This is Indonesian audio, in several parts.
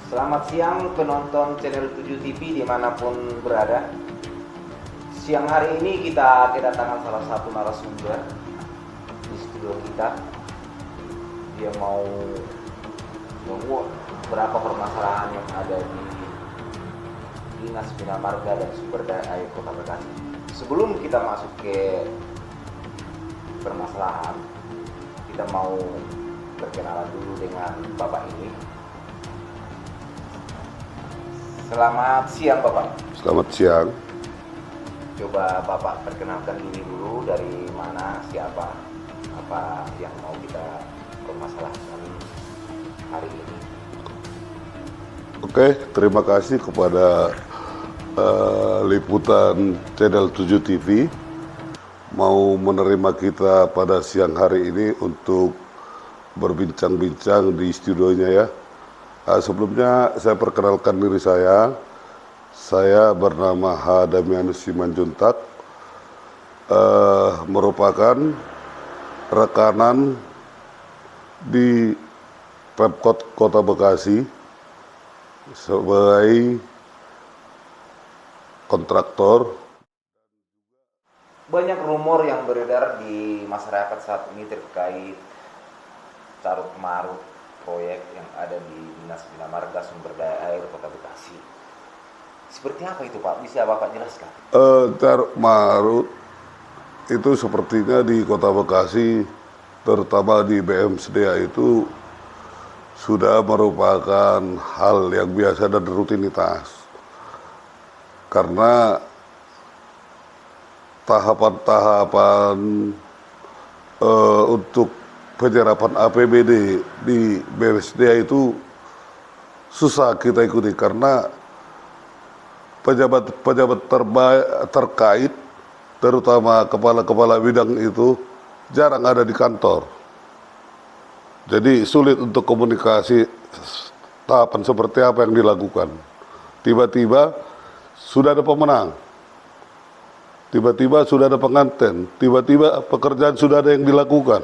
Selamat siang penonton channel 7 TV dimanapun berada. Siang hari ini kita kedatangan salah satu narasumber di studio kita. Dia mau menguak berapa permasalahan yang ada di Dinas Bina Marga dan Sumber Daya Air Kota Bekasi. Sebelum kita masuk ke permasalahan, kita mau berkenalan dulu dengan Bapak ini. Selamat siang Bapak. Selamat siang. Coba Bapak perkenalkan diri dulu, dari mana, siapa, apa yang mau kita permasalahkan hari ini. Oke, terima kasih kepada liputan channel 7 TV mau menerima kita pada siang hari ini untuk berbincang-bincang di studionya ya. Sebelumnya saya perkenalkan diri saya bernama H. Damianus Simanjuntak, merupakan rekanan di Pemkot Kota Bekasi sebagai kontraktor. Banyak rumor yang beredar di masyarakat saat ini terkait carut-marut proyek yang ada di Dinas Bina Marga Sumber Daya Air Kota Bekasi. Seperti apa itu Pak? Bisa Bapak jelaskan? Carut marut itu sepertinya di Kota Bekasi, terutama di BMSDA itu sudah merupakan hal yang biasa dan rutinitas. Karena tahapan-tahapan untuk penyerapan APBD di BMSDA itu susah kita ikuti karena pejabat-pejabat terkait, terutama kepala-kepala bidang itu jarang ada di kantor. Jadi sulit untuk komunikasi tahapan seperti apa yang dilakukan. Tiba-tiba sudah ada pemenang, tiba-tiba sudah ada pengantin, tiba-tiba pekerjaan sudah ada yang dilakukan.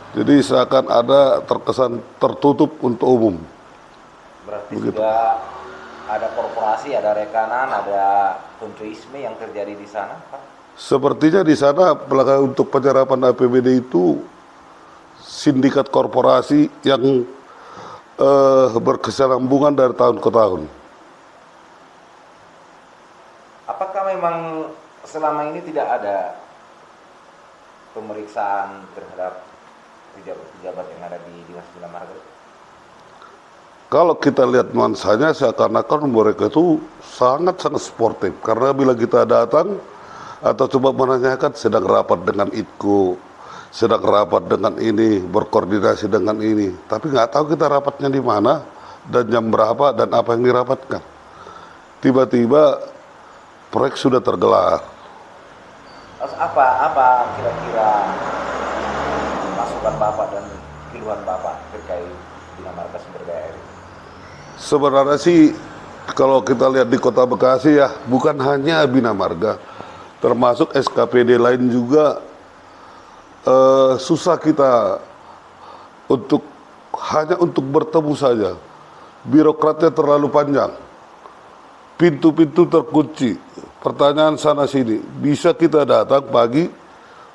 Jadi seakan ada terkesan tertutup untuk umum. Berarti Begitu. sudah ada korporasi, ada rekanan, ada koncuisme yang terjadi di sana Pak? Sepertinya di sana untuk penyerapan APBD itu sindikat korporasi yang berkesinambungan dari tahun ke tahun. Apakah memang selama ini tidak ada pemeriksaan terhadap pejabat-pejabat yang ada di Dinas Bina Marga? Kalau kita lihat nuansanya seakan-akan mereka itu sangat-sangat sportif. Karena bila kita datang atau coba menanyakan sedang rapat dengan ITKO, sedang rapat dengan ini, berkoordinasi dengan ini. Tapi nggak tahu kita rapatnya di mana, dan jam berapa, dan apa yang dirapatkan. Tiba-tiba proyek sudah tergelar. Terus apa kira-kira masukan Bapak dan keluhan Bapak terkait Bina Marga Sumber Daya Air? Sebenarnya sih kalau kita lihat di Kota Bekasi ya, bukan hanya Bina Marga, termasuk SKPD lain juga susah kita hanya untuk bertemu saja. Birokratnya terlalu panjang, pintu-pintu terkunci, pertanyaan sana sini. Bisa kita datang pagi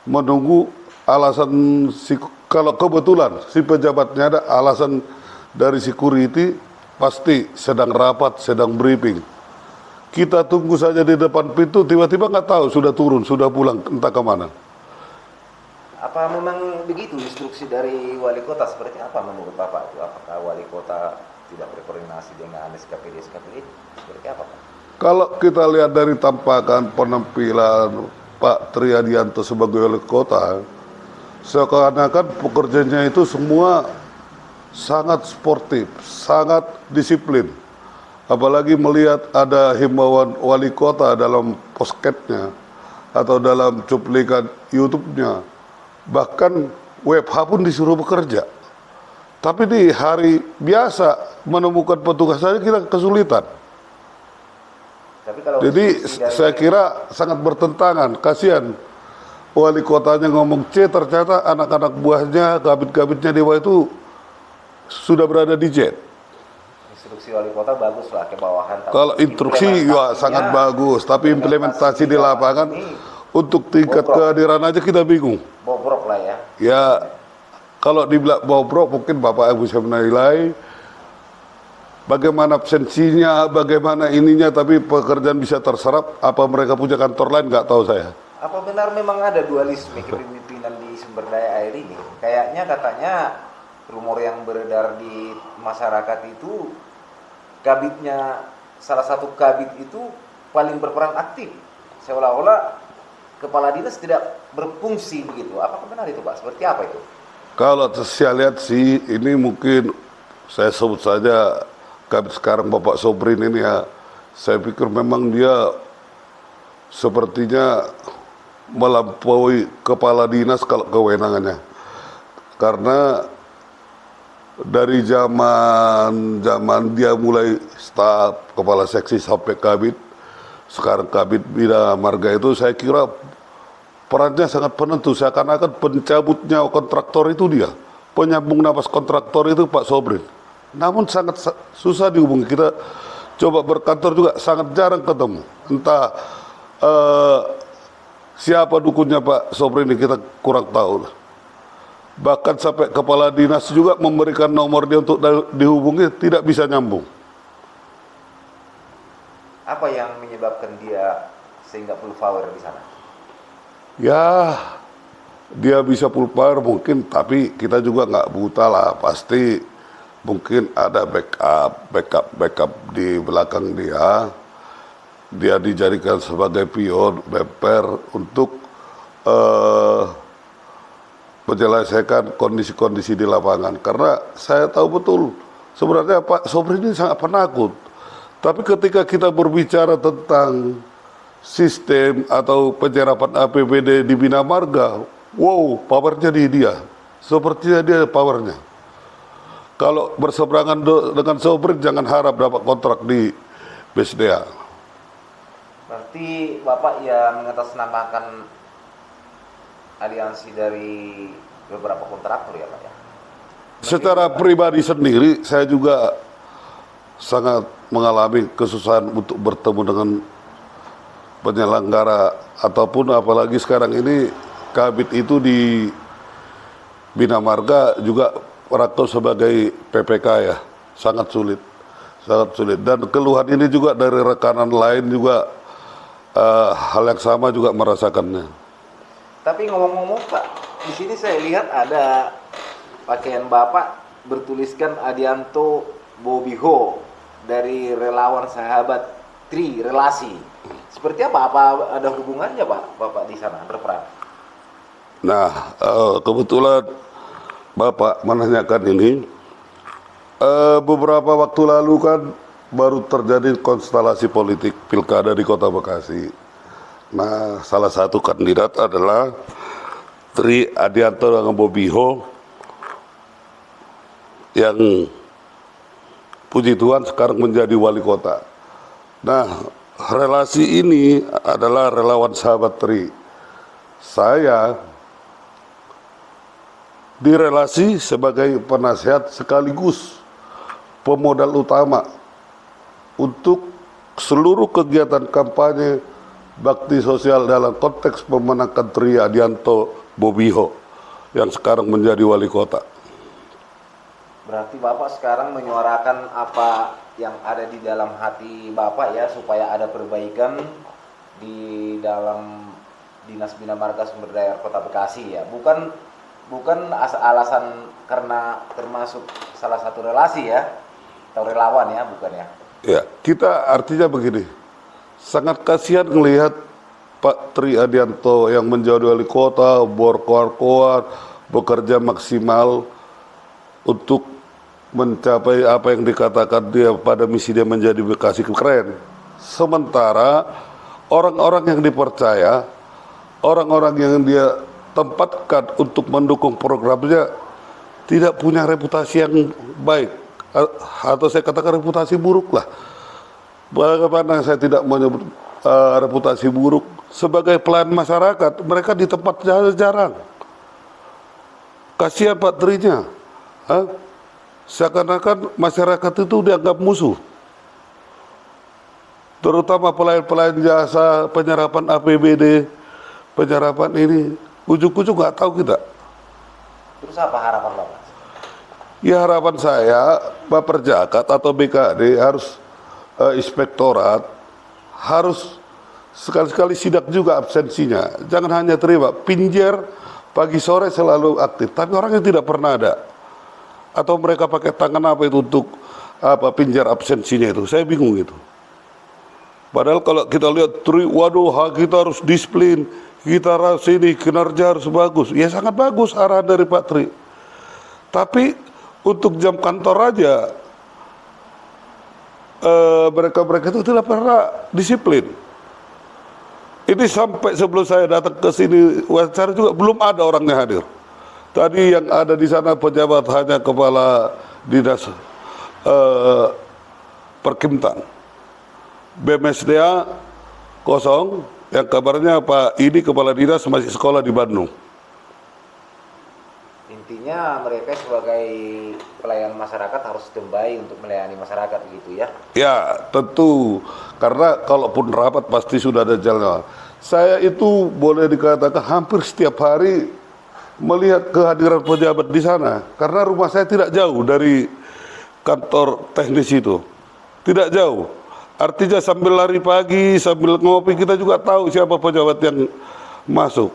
menunggu alasan kalau kebetulan si pejabatnya ada alasan dari security, pasti sedang rapat, sedang briefing. Kita tunggu saja di depan pintu, tiba-tiba nggak tahu sudah turun, sudah pulang entah kemana. Apa memang begitu instruksi dari wali kota? Seperti apa menurut Bapak itu? Apakah wali kota tidak berkoordinasi dengan SKPD? Seperti apa Pak? Kalau kita lihat dari tampakan penampilan Pak Triadianto sebagai wali kota, seakan-akan pekerjaannya itu semua sangat sportif, sangat disiplin. Apalagi melihat ada himbauan wali kota dalam posketnya atau dalam cuplikan YouTube-nya. Bahkan WFH pun disuruh bekerja. Tapi di hari biasa menemukan petugas saja kita kesulitan. Tapi kalau Jadi saya kira sangat bertentangan. Kasihan wali kotanya ngomong C, ternyata anak-anak buahnya, kabit-kabitnya Dewa itu sudah berada di jet. instruksi wali kota bagus lah ke bawahan. Tapi Kalau instruksi ya sangat bagus, tapi implementasi di lapangan untuk tingkat kehadiran aja kita bingung. Bobrok lah ya. Ya, kalau dibilang bobrok mungkin Bapak yang bisa menilai bagaimana absensinya, bagaimana ininya, tapi pekerjaan bisa terserap. Apa mereka punya kantor lain nggak tahu saya. Apa benar memang ada dualisme kepemimpinan di sumber daya air ini? Kayaknya katanya rumor yang beredar di masyarakat itu kabitnya, salah satu kabit itu paling berperan aktif. Seolah-olah kepala dinas tidak berfungsi begitu. Apakah benar itu Pak? Seperti apa itu? Kalau saya lihat sih, ini mungkin saya sebut saja kabit sekarang Bapak Sobrin ini ya. Saya pikir memang dia sepertinya melampaui kepala dinas kalau kewenangannya. Karena dari zaman dia mulai staf, kepala seksi sampai kabit, sekarang kabit Bina Marga itu saya kira perannya sangat penentu. Seakan-akan pencabutnya kontraktor itu dia, penyambung napas kontraktor itu Pak Sobrin. Namun sangat susah dihubungi. Kita coba berkantor juga sangat jarang ketemu. Entah siapa dukunnya Pak Sobrin ini kita kurang tahu. Bahkan sampai kepala dinas juga memberikan nomor dia untuk dihubungi, tidak bisa nyambung. Apa yang menyebabkan dia sehingga full power di sana? Ya, dia bisa full power mungkin, tapi kita juga nggak buta lah. Pasti mungkin ada backup di belakang dia. Dia dijadikan sebagai pion, bemper untuk menyelesaikan kondisi-kondisi di lapangan. Karena saya tahu betul sebenarnya Pak Sobri ini sangat penakut. Tapi ketika kita berbicara tentang sistem atau penyerapan APBD di Bina Marga, wow, powernya di dia. Sepertinya dia powernya. Kalau berseberangan dengan Sobri, jangan harap dapat kontrak di BSDA. Berarti Bapak yang mengatasnamakan aliansi dari beberapa kontraktor ya Pak ya? Secara pribadi sendiri, saya juga sangat mengalami kesusahan untuk bertemu dengan penyelenggara, ataupun apalagi sekarang ini kabit itu di Bina Marga juga merantau sebagai PPK ya, sangat sulit. Dan keluhan ini juga dari rekanan lain juga hal yang sama juga merasakannya. Tapi ngomong-ngomong Pak, di sini saya lihat ada pakaian Bapak bertuliskan Adianto Bobiho dari relawan sahabat Tri Relasi. Seperti apa? Apa ada hubungannya Pak, Bapak di sana berperan? Nah, kebetulan Bapak menanyakan ini, beberapa waktu lalu kan baru terjadi konstelasi politik pilkada di Kota Bekasi. Nah, salah satu kandidat adalah Tri Adianto dengan Bobiho yang puji Tuhan sekarang menjadi wali kota. Nah, relasi ini adalah relawan sahabat Tri. Saya di relasi sebagai penasihat sekaligus pemodal utama untuk seluruh kegiatan kampanye bakti sosial dalam konteks memenangkan Tri Adianto Bobiho yang sekarang menjadi wali kota. Berarti Bapak sekarang menyuarakan apa yang ada di dalam hati Bapak ya, supaya ada perbaikan di dalam Dinas Bina Marga Sumber Daya Kota Bekasi ya. Bukan alasan karena termasuk salah satu relasi ya, atau relawan ya, bukan ya? Ya, kita artinya begini, sangat kasihan melihat Pak Tri Adianto yang menjadi wali kota, berkoar-koar, bekerja maksimal untuk mencapai apa yang dikatakan dia pada misi dia menjadi Bekasi keren. Sementara orang-orang yang dipercaya, orang-orang yang dia tempatkan untuk mendukung programnya tidak punya reputasi yang baik, atau saya katakan reputasi buruk lah. Bagaimana saya tidak menyebut reputasi buruk, sebagai pelayan masyarakat mereka di tempat jarang. Kasihan Pak Trinya. seakan-akan masyarakat itu dianggap musuh. Terutama pelayan-pelayan jasa, penyerapan APBD, penyerapan ini, ujung-ujung nggak tahu kita. Terus apa harapan Bapak? Ya harapan saya, Baperjakat atau BKD harus inspektorat, harus sekali-sekali sidak juga absensinya. Jangan hanya terima, pinjer pagi sore selalu aktif, tapi orangnya tidak pernah ada. Atau mereka pakai tangan apa itu untuk apa pinjar absensinya itu, saya bingung itu. Padahal kalau kita lihat Tri, waduh kita harus disiplin, kita harus ini, kinerja harus bagus. Ya sangat bagus arahan dari Pak Tri. Tapi untuk jam kantor aja, mereka-mereka itu tidak pernah disiplin. Ini sampai sebelum saya datang ke sini wawancara juga belum ada orangnya hadir. Tadi yang ada di sana pejabat hanya kepala dinas Perkimtan. BMSDA kosong, yang kabarnya Pak ini kepala dinas masih sekolah di Bandung. Intinya mereka sebagai pelayan masyarakat harus standby untuk melayani masyarakat gitu ya? Ya tentu, karena kalaupun rapat pasti sudah ada jalan. Saya itu boleh dikatakan hampir setiap hari melihat kehadiran pejabat di sana, karena rumah saya tidak jauh dari kantor teknis itu, tidak jauh. Artinya sambil lari pagi, sambil ngopi kita juga tahu siapa pejabat yang masuk.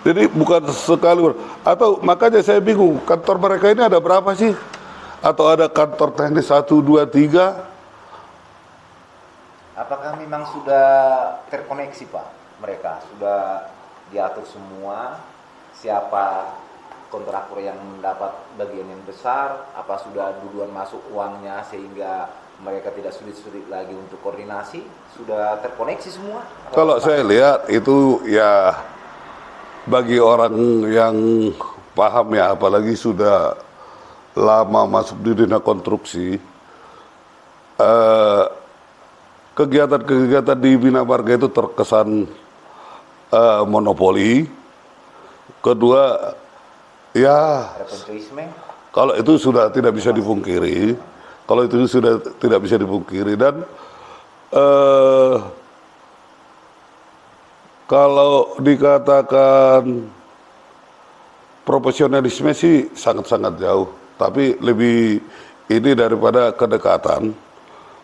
Jadi bukan sekali, atau makanya saya bingung kantor mereka ini ada berapa sih? Atau ada kantor teknis 1, 2, 3? Apakah memang sudah terkoneksi Pak? Mereka sudah diatur semua, siapa kontraktor yang mendapat bagian yang besar, apa sudah duluan masuk uangnya sehingga mereka tidak sulit-sulit lagi untuk koordinasi, sudah terkoneksi semua? Kalau saya lihat itu ya bagi orang yang paham ya, apalagi sudah lama masuk di dunia konstruksi, kegiatan-kegiatan di Bina Marga itu terkesan monopoli. Kedua, ya Rekonstruisme? kalau itu sudah tidak bisa dipungkiri, dan kalau dikatakan profesionalisme sih sangat-sangat jauh, tapi lebih ini daripada kedekatan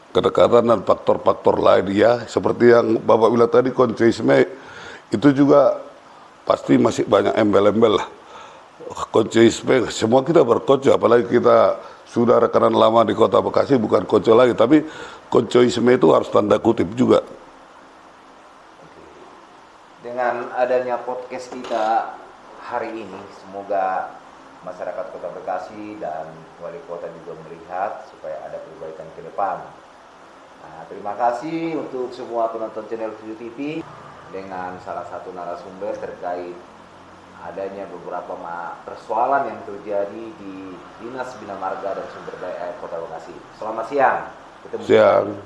dan faktor-faktor lain ya, seperti yang Bapak bilang tadi, konseisme itu juga pasti masih banyak embel-embel lah. Konseisme, semua kita berkonco, apalagi kita sudah rekanan lama di Kota Bekasi, bukan konco lagi, tapi konseisme itu harus tanda kutip juga. Dengan adanya podcast kita hari ini, semoga masyarakat Kota Bekasi dan wali kota juga melihat supaya ada perbaikan ke depan. Nah, terima kasih untuk semua penonton channel View TV dengan salah satu narasumber terkait adanya beberapa persoalan yang terjadi di Dinas Bina Marga dan Sumber Daya Air Kota Bekasi. Selamat siang. Siang.